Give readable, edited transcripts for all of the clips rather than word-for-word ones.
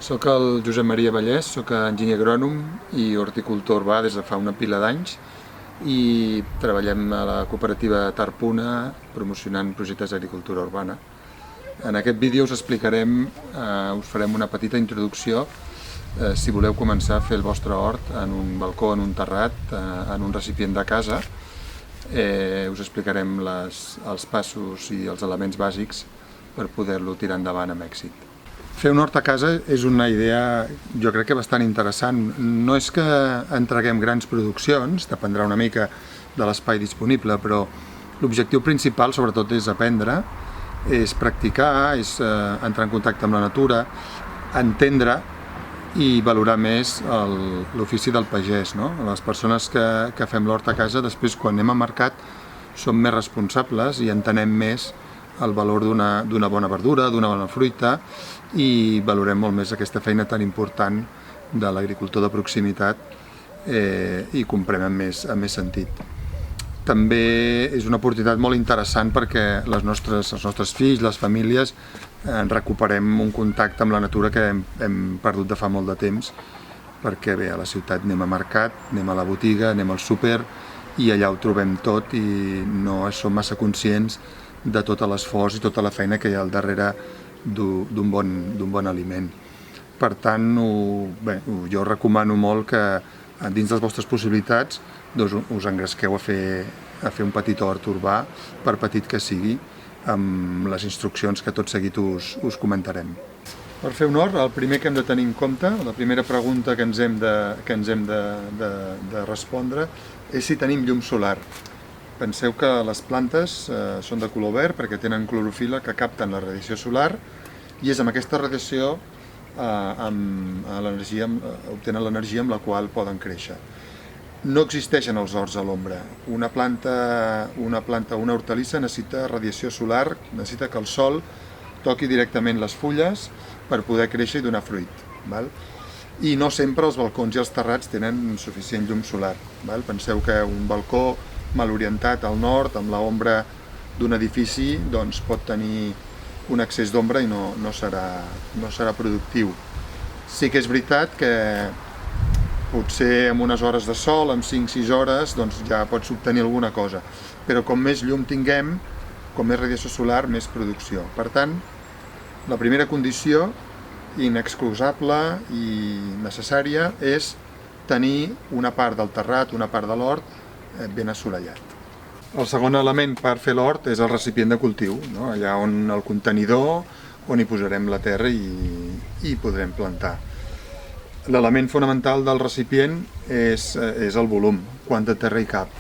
Soc el Josep Maria Vallès, soc enginyer agrònom i horticultor urbà des de fa una pila d'anys i treballem a la cooperativa Tarpuna promocionant projectes d'agricultura urbana. En aquest vídeo us explicarem, us farem una petita introducció si voleu començar a fer el vostre hort en un balcó, en un terrat, en un recipient de casa. Us explicarem els passos i els elements bàsics per poder-lo tirar endavant amb èxit. Fer un hort a casa és una idea, jo crec que bastant interessant. No és que entreguem grans produccions, dependrà una mica de l'espai disponible, però l'objectiu principal sobretot és aprendre, és practicar, és entrar en contacte amb la natura, entendre i valorar més l'ofici del pagès, no? Les persones que fem l'hort a casa, després quan anem al mercat som més responsables i entenem més el valor d'una bona verdura, d'una bona fruita, i valorem molt més aquesta feina tan important de l'agricultor de proximitat i comprem amb més sentit. També és una oportunitat molt interessant perquè els nostres fills, les famílies, recuperem un contacte amb la natura que hem perdut de fa molt de temps, perquè bé, a la ciutat anem a mercat, anem a la botiga, anem al súper i allà ho trobem tot i no som massa conscients de tot l'esforç i tota la feina que hi ha al darrere d'un bon aliment. Per tant, jo recomano molt que dins de les vostres possibilitats us engresqueu a fer un petit hort urbà, per petit que sigui, amb les instruccions que tot seguit us comentarem. Per fer un hort, el primer que hem de tenir en compte, la primera pregunta que ens hem de respondre és si tenim llum solar. Penseu que les plantes són de color verd perquè tenen clorofil·la que capten la radiació solar i és amb aquesta radiació obtenen l'energia amb la qual poden créixer. No existeixen els horts a l'ombra. Una hortalissa necessita radiació solar, necessita que el sol toqui directament les fulles per poder créixer i donar fruit. I no sempre els balcons i els terrats tenen suficient llum solar. Penseu que un balcó mal orientat al nord, amb l'ombra d'un edifici, doncs pot tenir un excés d'ombra i no serà productiu. Sí que és veritat que potser amb unes hores de sol, amb 5-6 hores, doncs ja pots obtenir alguna cosa. Però com més llum tinguem, com més radiació solar, més producció. Per tant, la primera condició inexcusable i necessària és tenir una part del terrat, una part de l'hort ben assolellat. El segon element per fer l'hort és el recipient de cultiu, no? Allà on el contenidor, on hi posarem la terra i podrem plantar. L'element fonamental del recipient és el volum, quanta terra hi cap.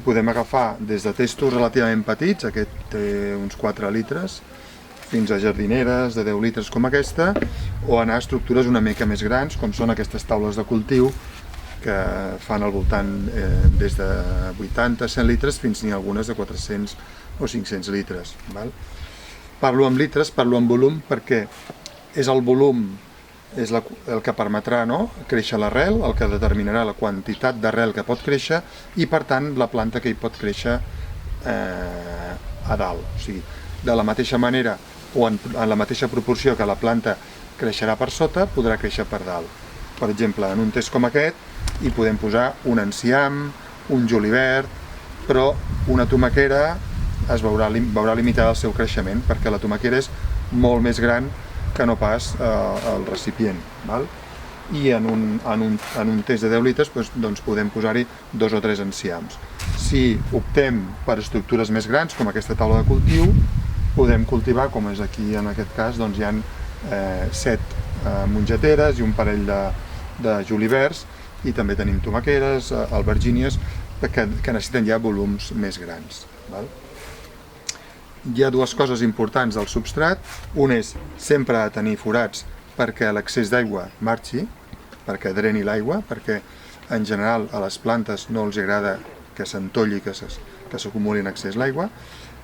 Podem agafar des de testos relativament petits, aquest té uns 4 litres, fins a jardineres de 10 litres com aquesta, o anar a estructures una mica més grans, com són aquestes taules de cultiu, que fan al voltant des de 80-100 litres fins n'hi ha algunes de 400 o 500 litres. Parlo en litres, parlo en volum, perquè és el volum és el que permetrà créixer l'arrel, el que determinarà la quantitat d'arrel que pot créixer i, per tant, la planta que hi pot créixer a dalt. O sigui, de la mateixa manera o en la mateixa proporció que la planta creixerà per sota, podrà créixer per dalt. Per exemple, en un test com aquest, hi podem posar un enciam, un julivert, però una tomaquera es veurà limitada al seu creixement, perquè la tomaquera és molt més gran que no pas el recipient. I en un test de 10 litres doncs podem posar-hi 2 o 3 enciams. Si optem per estructures més grans, com aquesta taula de cultiu, podem cultivar, com és aquí en aquest cas, doncs hi ha 7 mongeteres i un parell de juliverts, i també tenim tomaqueres, albergínies, que necessiten ja volums més grans. Hi ha dues coses importants del substrat. Un és sempre tenir forats perquè l'excés d'aigua marxi, perquè dreni l'aigua, perquè en general a les plantes no els agrada que s'entolli, que s'acumuli en excés l'aigua,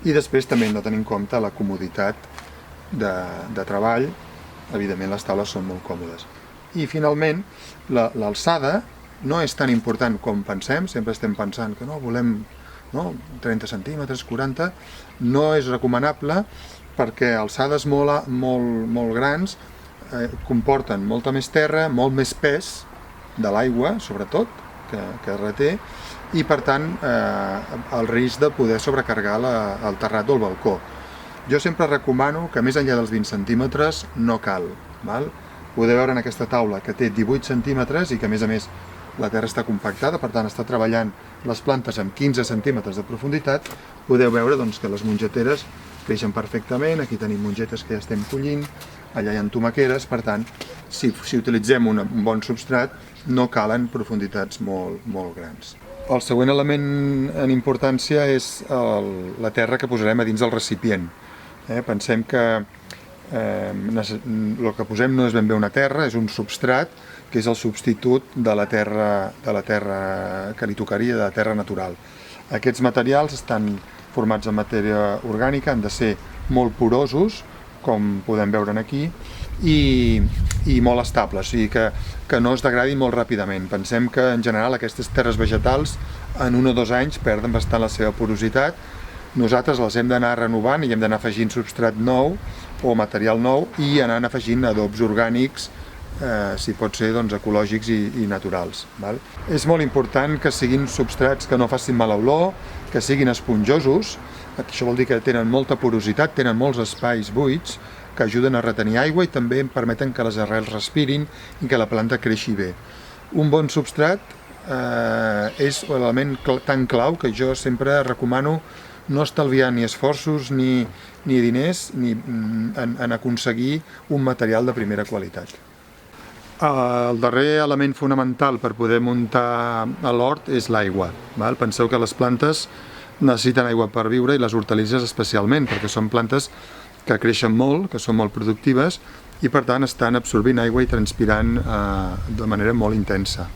i després també hem de tenir en compte la comoditat de treball. Evidentment les taules són molt còmodes. I finalment, l'alçada no és tan important com pensem, sempre estem pensant que volem 30 centímetres, 40, no és recomanable perquè alçades molt grans comporten molta més terra, molt més pes de l'aigua, sobretot, que reté, i per tant el risc de poder sobrecarregar el terrat o el balcó. Jo sempre recomano que més enllà dels 20 centímetres no cal. Podeu veure en aquesta taula que té 18 centímetres i que a més la terra està compactada, per tant està treballant les plantes amb 15 centímetres de profunditat. Podeu veure doncs, que les mongeteres creixen perfectament, aquí tenim mongetes que ja estem collint, allà hi ha tomaqueres, per tant, si utilitzem un bon substrat, no calen profunditats molt grans. El següent element en importància és la terra que posarem a dins del recipient. Pensem que el que posem no és ben bé una terra, és un substrat, que és el substitut de la terra que li tocaria, de la terra natural. Aquests materials estan formats en matèria orgànica, han de ser molt porosos, com podem veure aquí, i molt estables, o sigui que no es degradi molt ràpidament. Pensem que en general aquestes terres vegetals en 1 o 2 anys perden bastant la seva porositat. Nosaltres les hem d'anar renovant i hem d'anar afegint substrat nou o material nou i anant afegint adobs orgànics, si pot ser ecològics i naturals. És molt important que siguin substrats que no facin mala olor, que siguin esponjosos. Això vol dir que tenen molta porositat, tenen molts espais buits que ajuden a retenir aigua i també permeten que les arrels respirin i que la planta creixi bé. Un bon substrat és l'element tan clau que jo sempre recomano no estalviar ni esforços ni diners en aconseguir un material de primera qualitat. El darrer element fonamental per poder muntar l'hort és l'aigua. Penseu que les plantes necessiten aigua per viure i les hortalisses especialment, perquè són plantes que creixen molt, que són molt productives i per tant estan absorbint aigua i transpirant de manera molt intensa.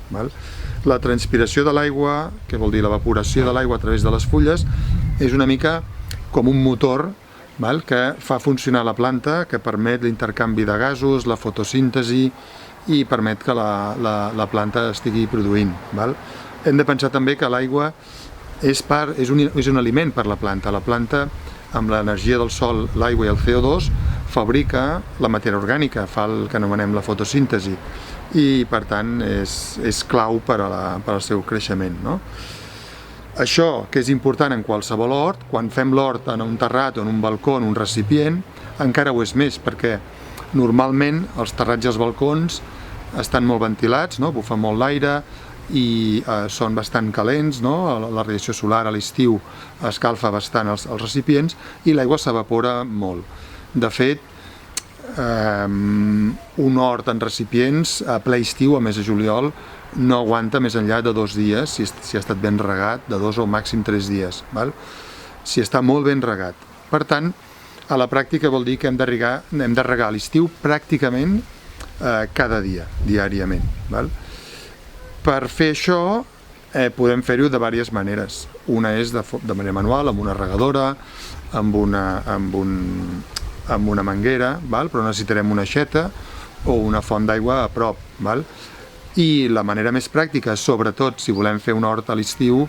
La transpiració de l'aigua, que vol dir l'evaporació de l'aigua a través de les fulles, és una mica com un motor que fa funcionar la planta, que permet l'intercanvi de gasos, la fotosíntesi i permet que la planta estigui produint. Hem de pensar també que l'aigua és un aliment per la planta. La planta, amb l'energia del sol, l'aigua i el CO2, fabrica la matèria orgànica, fa el que anomenem la fotosíntesi i per tant és clau per al seu creixement. Això, que és important en qualsevol hort, quan fem l'hort en un terrat o en un balcó, en un recipient, encara ho és més, perquè normalment els terrats i els balcons estan molt ventilats, bufa molt l'aire i són bastant calents, la radiació solar a l'estiu escalfa bastant els recipients i l'aigua s'evapora molt. De fet, un hort en recipients a ple estiu, a mes de juliol, no aguanta més enllà de 2 dies, si ha estat ben regat, de 2 o màxim 3 dies, si està molt ben regat. Per tant, a la pràctica vol dir que hem de regar a l'estiu pràcticament cada dia, diàriament. Per fer això podem fer-ho de diverses maneres. Una és de manera manual, amb una regadora, amb una manguera, però necessitarem una aixeta o una font d'aigua a prop. I la manera més pràctica, sobretot si volem fer un hort a l'estiu,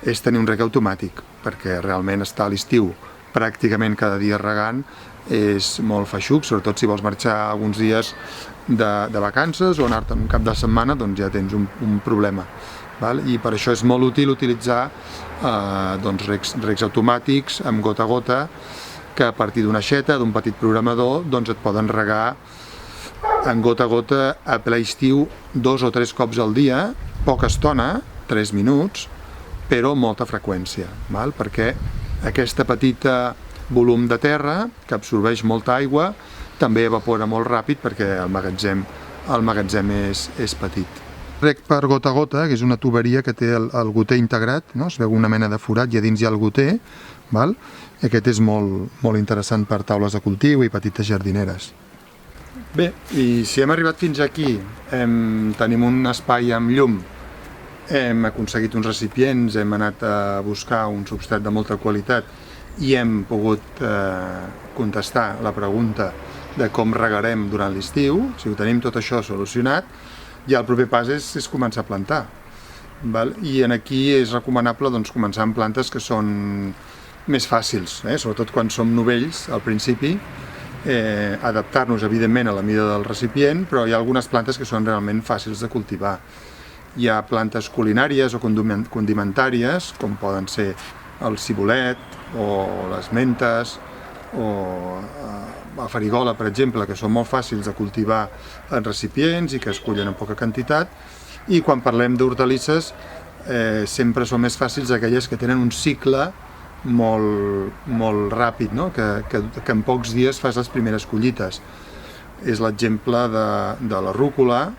és tenir un reg automàtic, perquè realment estar a l'estiu pràcticament cada dia regant és molt feixuc, sobretot si vols marxar alguns dies de vacances o anar-te'n un cap de setmana, doncs ja tens un problema. I per això és molt útil utilitzar regs automàtics amb gota a gota, que a partir d'una aixeta, d'un petit programador, et poden regar en gota a gota a ple estiu 2 o 3 cops al dia, poca estona, 3 minuts, però molta freqüència, perquè aquesta petita volum de terra que absorbeix molta aigua també evapora molt ràpid perquè el magatzem és petit. Reg per gota a gota, que és una tuberia que té el goter integrat, es veu una mena de forat i a dins hi ha el goter, i aquest és molt interessant per taules de cultiu i petites jardineres. Bé, i si hem arribat fins aquí, tenim un espai amb llum, hem aconseguit uns recipients, hem anat a buscar un substrat de molta qualitat i hem pogut contestar la pregunta de com regarem durant l'estiu. Si ho tenim tot això solucionat, ja el proper pas és començar a plantar. I aquí és recomanable començar amb plantes que són més fàcils, sobretot quan som novells al principi, adaptar-nos evidentment a la mida del recipient, però hi ha algunes plantes que són realment fàcils de cultivar. Hi ha plantes culinàries o condimentàries, com poden ser el cibulet o les mentes o la farigola, per exemple, que són molt fàcils de cultivar en recipients i que es cullen en poca quantitat. I quan parlem d'hortalisses, sempre són més fàcils aquelles que tenen un cicle molt ràpid, no? que en pocs dies fas les primeres collites. És l'exemple de la rúcula,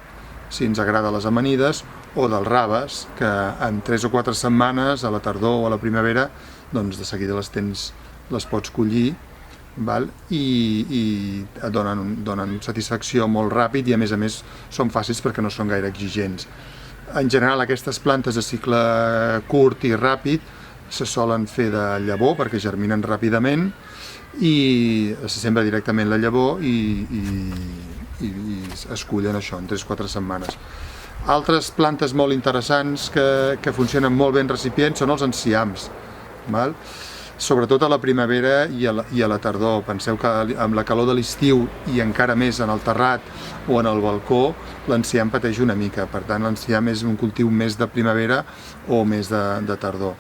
si ens agrada les amanides, o dels raves, que en 3 o 4 setmanes, a la tardor o a la primavera, doncs de seguida les pots collir, val? I et donen satisfacció molt ràpid i a més són fàcils perquè no són gaire exigents. En general aquestes plantes de cicle curt i ràpid se solen fer de llavor perquè germinen ràpidament i se sembra directament la llavor i es cullen això en 3-4 setmanes. Altres plantes molt interessants que funcionen molt bé en recipients són els enciams, val? Sobretot a la primavera i a la tardor. Penseu que amb la calor de l'estiu i encara més en el terrat o en el balcó, l'enciam pateix una mica. Per tant, l'enciam és un cultiu més de primavera o més de tardor.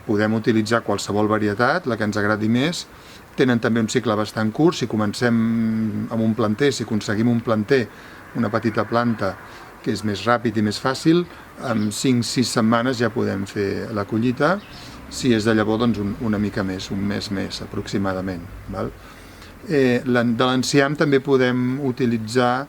Podem utilitzar qualsevol varietat, la que ens agradi més. Tenen també un cicle bastant curt. Si comencem amb un planter, si aconseguim un planter, una petita planta, que és més ràpid i més fàcil, en 5-6 setmanes ja podem fer la collita. Si és de llavor, doncs una mica més, un mes més aproximadament. Val? De l'enciam també podem utilitzar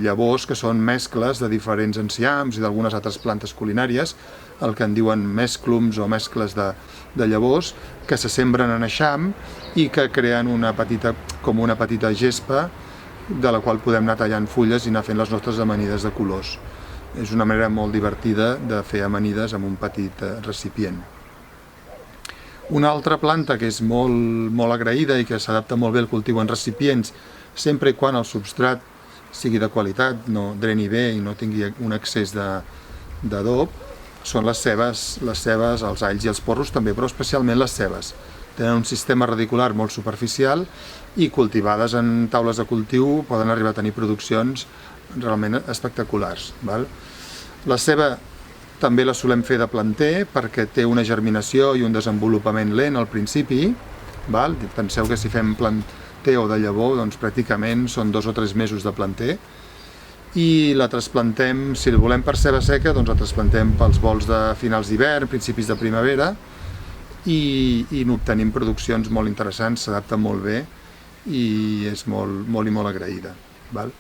llavors que són mescles de diferents enciams i d'algunes altres plantes culinàries, el que en diuen mesclums o mescles de llavors, que se sembren en eixam i que creen com una petita gespa de la qual podem anar tallant fulles i anar fent les nostres amanides de colors. És una manera molt divertida de fer amanides amb un petit recipient. Una altra planta que és molt agraïda i que s'adapta molt bé al cultiu en recipients, sempre quan el substrat sigui de qualitat, no dreni bé i no tingui un excés d'adob, són les cebes, els alls i els porros també, però especialment les cebes. Tenen un sistema radicular molt superficial i cultivades en taules de cultiu poden arribar a tenir produccions realment espectaculars. Val? La ceba també la solem fer de planter perquè té una germinació i un desenvolupament lent al principi. Val? Penseu que si fem planter o de llavor, doncs pràcticament són 2 o 3 mesos de planter. I la trasplantem, si la volem per ceba seca, doncs la trasplantem pels volts de finals d'hivern, principis de primavera, i n'obtenim produccions molt interessants, s'adapta molt bé i és molt agraïda. Val?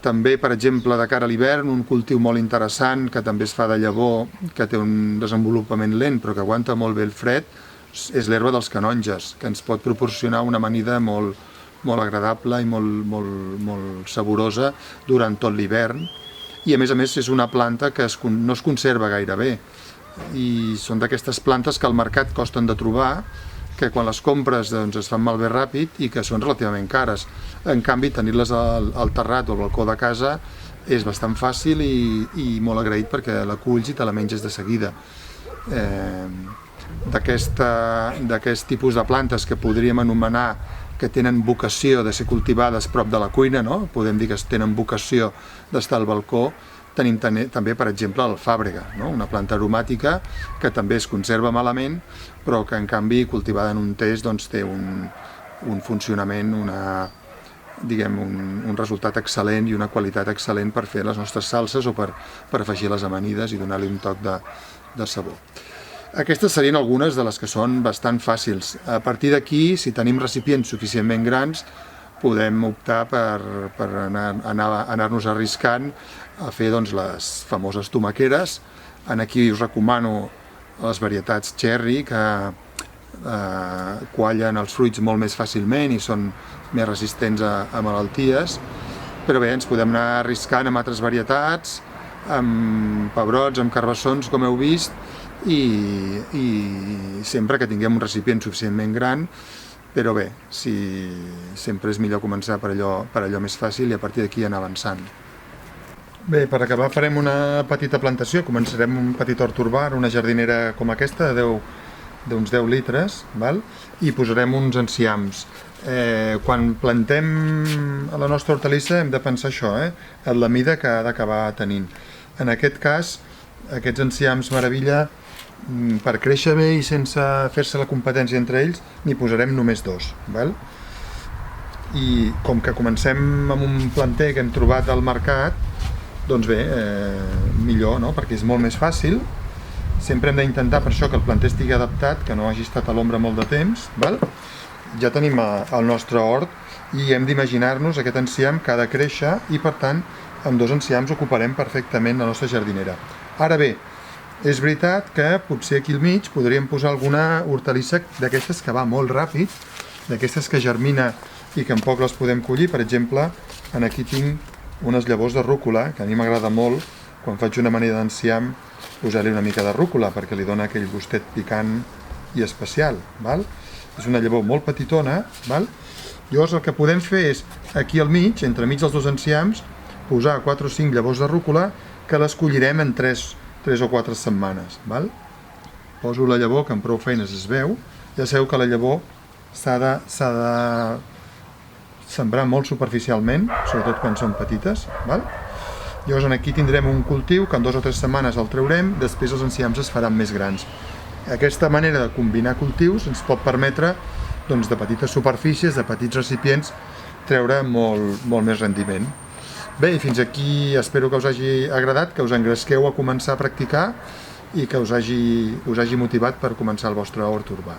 També, per exemple, de cara a l'hivern, un cultiu molt interessant que també es fa de llavor, que té un desenvolupament lent però que aguanta molt bé el fred, és l'herba dels canonges, que ens pot proporcionar una amanida molt agradable i molt saborosa durant tot l'hivern. I a més és una planta que no es conserva gaire bé i són d'aquestes plantes que al mercat costen de trobar, que quan les compres doncs, es fan malbé ràpid i que són relativament cares. En canvi, tenir-les al terrat o al balcó de casa és bastant fàcil i molt agraït perquè la culls i te la menges de seguida. D'aquest tipus de plantes que podríem anomenar que tenen vocació de ser cultivades prop de la cuina, no? Podem dir que tenen vocació d'estar al balcó. Tenim també, per exemple, l'alfàbrega, no? Una planta aromàtica que també es conserva malament, però que en canvi cultivada en un test doncs, té un funcionament, un resultat excel·lent i una qualitat excel·lent per fer les nostres salses o per afegir les amanides i donar-li un toc de sabor. Aquestes serien algunes de les que són bastant fàcils. A partir d'aquí, si tenim recipients suficientment grans, podem optar per anar-nos arriscant a fer doncs, les famoses tomaqueres. Aquí us recomano les varietats cherry, que quallen els fruits molt més fàcilment i són més resistents a malalties. Però bé, ens podem anar arriscant amb altres varietats, amb pebrots, amb carbassons, com heu vist, i sempre que tinguem un recipient suficientment gran. Però bé, sempre és millor començar per allò més fàcil i a partir d'aquí anar avançant. Bé, per acabar farem una petita plantació. Començarem un petit hort urbà, una jardinera com aquesta de d'uns 10 litres, val? I posarem uns enciams. Quan plantem a la nostra hortalissa hem de pensar això, en la mida que ha d'acabar tenint. En aquest cas, aquests enciams meravella, per créixer bé i sense fer-se la competència entre ells, n'hi posarem només 2. Val? I com que comencem amb un planter que hem trobat al mercat, doncs bé, millor, no? Perquè és molt més fàcil. Sempre hem d'intentar per això que el planter estigui adaptat, que no hagi estat a l'ombra molt de temps. Val? Ja tenim el nostre hort i hem d'imaginar-nos aquest enciam que ha de créixer i per tant amb 2 enciams ocuparem perfectament la nostra jardinera. Ara bé, és veritat que potser aquí al mig podríem posar alguna hortalissa d'aquestes que va molt ràpid, d'aquestes que germina i que en poc les podem collir. Per exemple, aquí tinc unes llavors de rúcula, que a mi m'agrada molt, quan faig una amanida d'enciam, posar-li una mica de rúcula perquè li dona aquell gustet picant i especial. Val? És una llavor molt petitona. Val? Llavors el que podem fer és, aquí al mig, entremig dels 2 enciams, posar 4 o 5 llavors de rúcula que les collirem en 3 o 4 setmanes. Val? Poso la llavor, que amb prou feines es veu. Ja sabeu que la llavor s'ha de sembrar molt superficialment, sobretot quan són petites. Val? Llavors aquí tindrem un cultiu que en 2 o 3 setmanes el traurem, després els enciams es faran més grans. Aquesta manera de combinar cultius ens pot permetre doncs, de petites superfícies, de petits recipients, treure molt més rendiment. Bé, i fins aquí espero que us hagi agradat, que us engresqueu a començar a practicar i que us hagi motivat per començar el vostre hort urbà.